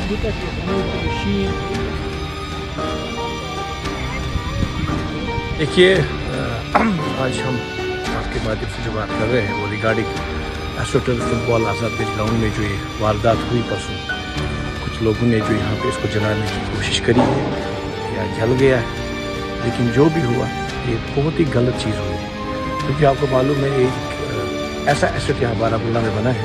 देखिए आज हम आपके माध्यम से जो बात कर रहे हैं वो रिगार्डिंग एस्ट्रोटर्फ फुटबॉल आज़ादगंज ग्राउंड में जो ये वारदात हुई परसों, कुछ लोगों ने जो यहाँ पे इसको जलाने की कोशिश करी है या जल गया है, लेकिन जो भी हुआ ये बहुत ही गलत चीज़ हुई, क्योंकि आपको मालूम है एक ऐसा एसेट यहाँ बारामूला में बना है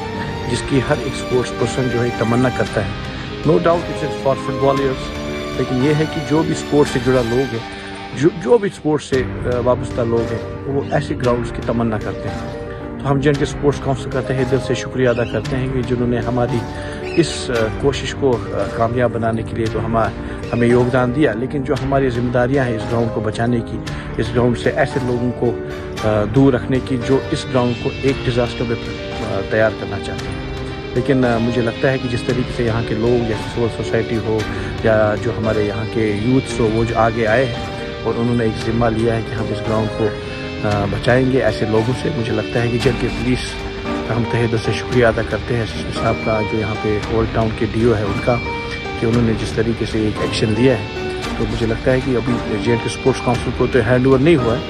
जिसकी हर एक स्पोर्ट्स पर्सन जो है तमन्ना करता है। No doubt it's for footballers, लेकिन ये है कि जो भी स्पोर्ट्स से जुड़ा लोग हैं, जो भी स्पोर्ट्स से वाबस्ता लोग हैं, वो ऐसे ग्राउंड्स की तमन्ना करते हैं। तो हम जिनके स्पोर्ट्स काउंसिल करते हैं दिल से शुक्रिया अदा करते हैं कि जिन्होंने हमारी इस कोशिश को कामयाब बनाने के लिए तो हमें योगदान दिया, लेकिन जो हमारी जिम्मेदारियां हैं इस ग्राउंड को बचाने की, इस ग्राउंड से ऐसे लोगों को दूर रखने की जो इस ग्राउंड को एक डिज़ास्टर में तैयार करना चाहते हैं। लेकिन मुझे लगता है कि जिस तरीके से यहाँ के लोग, जैसे सिविल सोसाइटी हो या जो हमारे यहाँ के यूथ्स हो, वो जो आगे आए हैं और उन्होंने एक ज़िम्मा लिया है कि हम इस ग्राउंड को बचाएंगे ऐसे लोगों से, मुझे लगता है कि जबकि पुलिस का हम तहे दिल से शुक्रिया अदा करते हैं एसएसपी साहब का, जो यहाँ पे ओल्ड टाउन के डीओ है उनका, कि उन्होंने जिस तरीके से एक एक्शन लिया है। तो मुझे लगता है कि अभी JNK स्पोर्ट्स काउंसिल को तो हैंड ओवर नहीं हुआ है,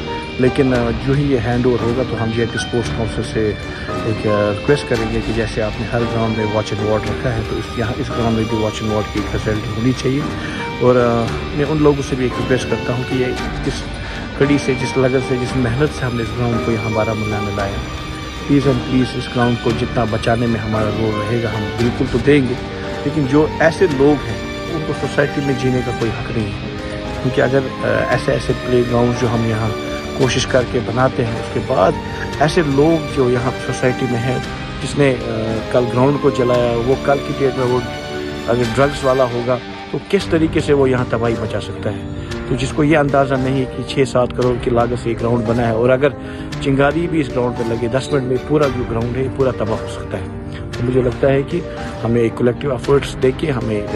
लेकिन जो ही ये हैंड ओवर होगा तो हम JNK स्पोर्ट्स काउंसिल से एक रिक्वेस्ट करेंगे कि जैसे आपने हर ग्राउंड में वॉच एंड वार्ड रखा है, तो इस ग्राउंड में भी वॉच एंड वार्ड की फैसिलिटी होनी चाहिए। और मैं उन लोगों से भी एक रिक्वेस्ट करता हूँ कि ये जिस कड़ी से, जिस लगन से, जिस मेहनत से हमने इस ग्राउंड को यहाँ बारामूला में लाया, प्लीज़ एंड प्लीज़ इस ग्राउंड को जितना बचाने में हमारा रोल रहेगा हम बिल्कुल तो देंगे, लेकिन जो ऐसे लोग हैं उनको सोसाइटी में जीने का कोई हक नहीं है। क्योंकि अगर ऐसे प्ले ग्राउंड जो हम यहाँ कोशिश करके बनाते हैं, उसके बाद ऐसे लोग जो यहाँ सोसाइटी में हैं, जिसने कल ग्राउंड को जलाया, वो कल की डेट में वो अगर ड्रग्स वाला होगा तो किस तरीके से वो यहाँ तबाही मचा सकता है। तो जिसको ये अंदाज़ा नहीं है कि 6-7 करोड़ की लागत से एक ग्राउंड बना है और अगर चिंगारी भी इस ग्राउंड पर लगे 10 मिनट में पूरा जो ग्राउंड है पूरा तबाह हो सकता है। तो मुझे लगता है कि हमें एक कलेक्टिव एफर्ट्स देके हमें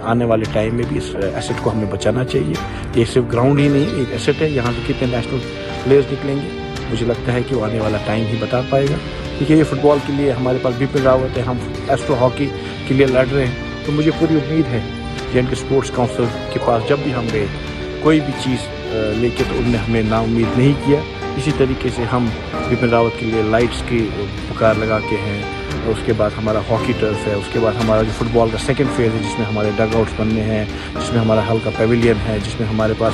आने वाले टाइम में भी इस एसेट को हमें बचाना चाहिए। ये सिर्फ ग्राउंड ही नहीं, एक एसेट है। यहाँ से कितने नेशनल प्लेयर्स निकलेंगे मुझे लगता है कि वो आने वाला टाइम ही बता पाएगा। क्योंकि ये फुटबॉल के लिए हमारे पास बिपिन रावत है, हम एस्ट्रो हॉकी के लिए लड़ रहे हैं। तो मुझे पूरी उम्मीद है JNK स्पोर्ट्स काउंसिल के पास जब भी हम गए कोई भी चीज़ लेके तो उनने हमें नाउम्मीद नहीं किया। इसी तरीके से हम बिपिन रावत के लिए लाइट्स की पुकार लगा के हैं, और उसके बाद हमारा हॉकी टर्फ है, उसके बाद हमारा जो फुटबॉल का सेकंड फेज़ है जिसमें हमारे डग आउट्स बनने हैं, जिसमें हमारा हल्का पेविलियन है, जिसमें हमारे पास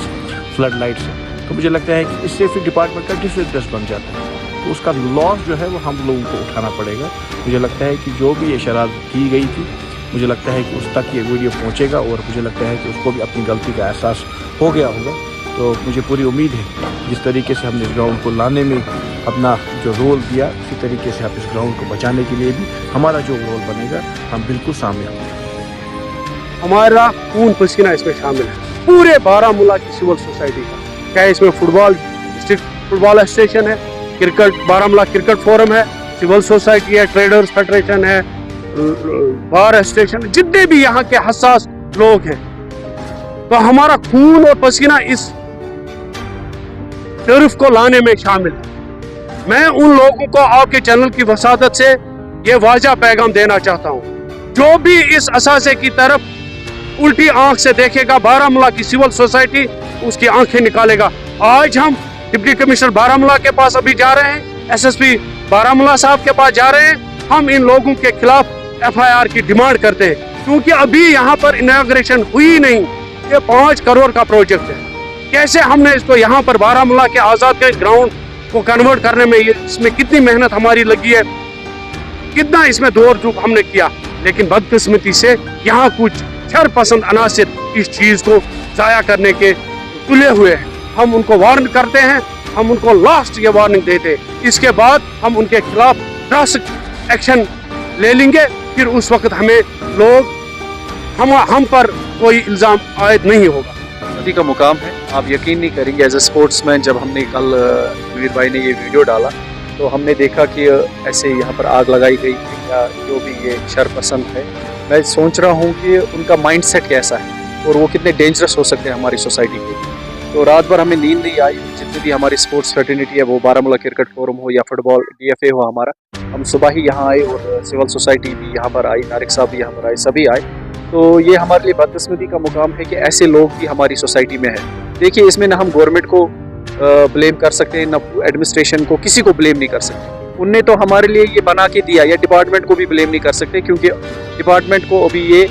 फ्लड लाइट्स है। तो मुझे लगता है कि इससे फिर डिपार्टमेंट का डिसइंटरेस्ट बन जाता है, तो उसका लॉस जो है वो हम लोगों को उठाना पड़ेगा। मुझे लगता है कि जो भी ये शरारत की गई थी, मुझे लगता है कि उस तक ये वीडियो पहुंचेगा और मुझे लगता है कि उसको भी अपनी गलती का एहसास हो गया होगा। तो मुझे पूरी उम्मीद है जिस तरीके से हमने इस ग्राउंड को लाने में अपना जो रोल दिया, उसी तरीके से आप इस ग्राउंड को बचाने के लिए भी हमारा जो रोल बनेगा हम बिल्कुल सामने होंगे। हमारा खून पसीना इसमें शामिल है, पूरे बारामूला की सिविल सोसाइटी का। क्या इसमें फुटबॉल डिस्ट्रिक्ट फुटबॉल एसोसिएशन है, क्रिकेट बारामूला क्रिकेट फोरम है, सिविल सोसाइटी है, ट्रेडर्स फेडरेशन है, बार एसोसिएशन, जितने भी यहाँ के हसास लोग हैं, तो हमारा खून और पसीना इस टर्फ को लाने में शामिल है। मैं उन लोगों को आपके चैनल की वसादत से ये वाज़ा पैगाम देना चाहता हूँ, जो भी इस असासे की तरफ उल्टी आंख से देखेगा बारामूला की सिविल सोसाइटी, उसकी आंखें निकालेगा। आज हम डिप्टी कमिश्नर बारामूला के पास अभी जा रहे हैं, SSP बारामूला साहब के पास जा रहे हैं। हम इन लोगों के खिलाफ FIR की डिमांड करते हैं, क्योंकि अभी यहाँ पर इनॉग्रेशन हुई नहीं। ये 5 करोड़ का प्रोजेक्ट है। कैसे हमने इसको यहाँ पर बारामूला के आज़ाद के ग्राउंड को कन्वर्ट करने में इसमें कितनी मेहनत हमारी लगी है, कितना इसमें दौड़ धूप हमने किया, लेकिन बदकिस्मती से यहाँ कुछ शरपसंद अनासिर इस चीज़ को जाया करने के तुले हुए हैं। हम उनको वार्न करते हैं, हम उनको लास्ट ये वार्निंग देते हैं, इसके बाद हम उनके खिलाफ ड्रास्टिक एक्शन ले लेंगे। फिर उस वक्त हमें लोग हम पर कोई इल्ज़ाम आयद नहीं होगा। नदी का मुकाम है, आप यकीन नहीं करेंगे, एज ए स्पोर्ट्समैन जब हमने कल वीर भाई ने ये वीडियो डाला तो हमने देखा कि ऐसे यहाँ पर आग लगाई गई थी या जो भी ये शरपसंद है। मैं सोच रहा हूँ कि उनका माइंडसेट कैसा है और वो कितने डेंजरस हो सकते हैं हमारी सोसाइटी के लिए। तो रात भर हमें नींद नहीं आई। जितनी भी हमारी स्पोर्ट्स फ्रेटर्निटी है, वो बारामूला क्रिकेट फोरम हो या फुटबॉल DFA हो हमारा, हम सुबह ही यहाँ आए और सिविल सोसाइटी भी यहाँ पर आई, नारिक साहब भी यहाँ पर आए, सभी आए। तो ये हमारे लिए बदकिस्मती का मुकाम है कि ऐसे लोग भी हमारी सोसाइटी में है। देखिए, इसमें ना हम गवर्नमेंट को ब्लेम कर सकते हैं, ना एडमिनिस्ट्रेशन को, किसी को ब्लेम नहीं कर सकते। उनने तो हमारे लिए ये बना के दिया, या डिपार्टमेंट को भी ब्लेम नहीं कर सकते, क्योंकि डिपार्टमेंट को अभी ये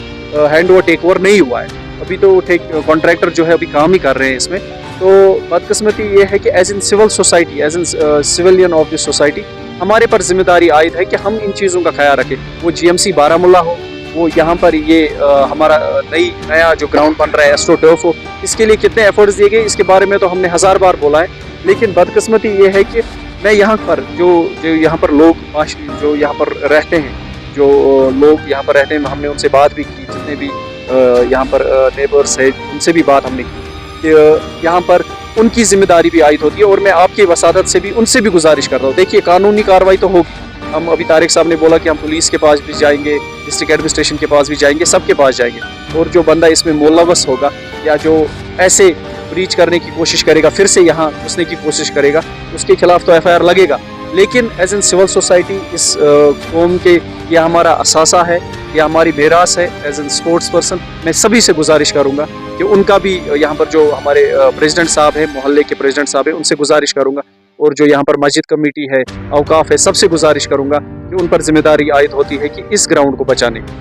हैंड ओवर टेक ओवर नहीं हुआ है। अभी तो कॉन्ट्रैक्टर जो है अभी काम ही कर रहे हैं इसमें। तो बदकिस्मती ये है कि as in civil society, as in civilian of this society, हमारे पर जिम्मेदारी आयद है कि हम इन चीज़ों का ख्याल रखें। वो GMC बारामुल्ला हो, वो यहाँ पर ये हमारा नया जो ग्राउंड बन रहा है एस्ट्रो टर्फ हो, इसके लिए कितने एफर्ट्स दिए गए इसके बारे में तो हमने 1000 बार बोला है। लेकिन बदकिस्मती ये है कि मैं यहाँ पर जो यहाँ पर लोग जो यहाँ पर रहते हैं, जो लोग यहाँ पर रहते हैं, हमने उनसे बात भी की, जितने भी यहाँ पर नेबर्स है उनसे भी बात हमने की कि यहाँ पर उनकी जिम्मेदारी भी आयद होती है। और मैं आपकी वसादत से भी उनसे भी गुजारिश कर रहा हूँ, देखिए कानूनी कार्रवाई तो होगी। हम अभी तारिक साहब ने बोला कि हम पुलिस के पास भी जाएंगे, डिस्ट्रिक्ट एडमिनिस्ट्रेशन के पास भी जाएंगे, सबके पास जाएंगे। और जो बंदा इसमें मुलव्वस होगा या जो ऐसे ब्रीच करने की कोशिश करेगा, फिर से यहाँ घुसने की कोशिश करेगा, उसके खिलाफ तो FIR लगेगा। लेकिन एज एन सिविल सोसाइटी इस कौम के यह हमारा असासा है, यह हमारी मेरास है। एज एन स्पोर्ट्स पर्सन मैं सभी से गुजारिश करूँगा कि उनका भी यहाँ पर जो हमारे प्रेसिडेंट साहब है, मोहल्ले के प्रेसिडेंट साहब है, उनसे गुजारिश करूँगा, और जो यहाँ पर मस्जिद कमेटी है, औकाफ है, सबसे गुजारिश करूँगा कि उन पर जिम्मेदारी आयद होती है कि इस ग्राउंड को बचाने की।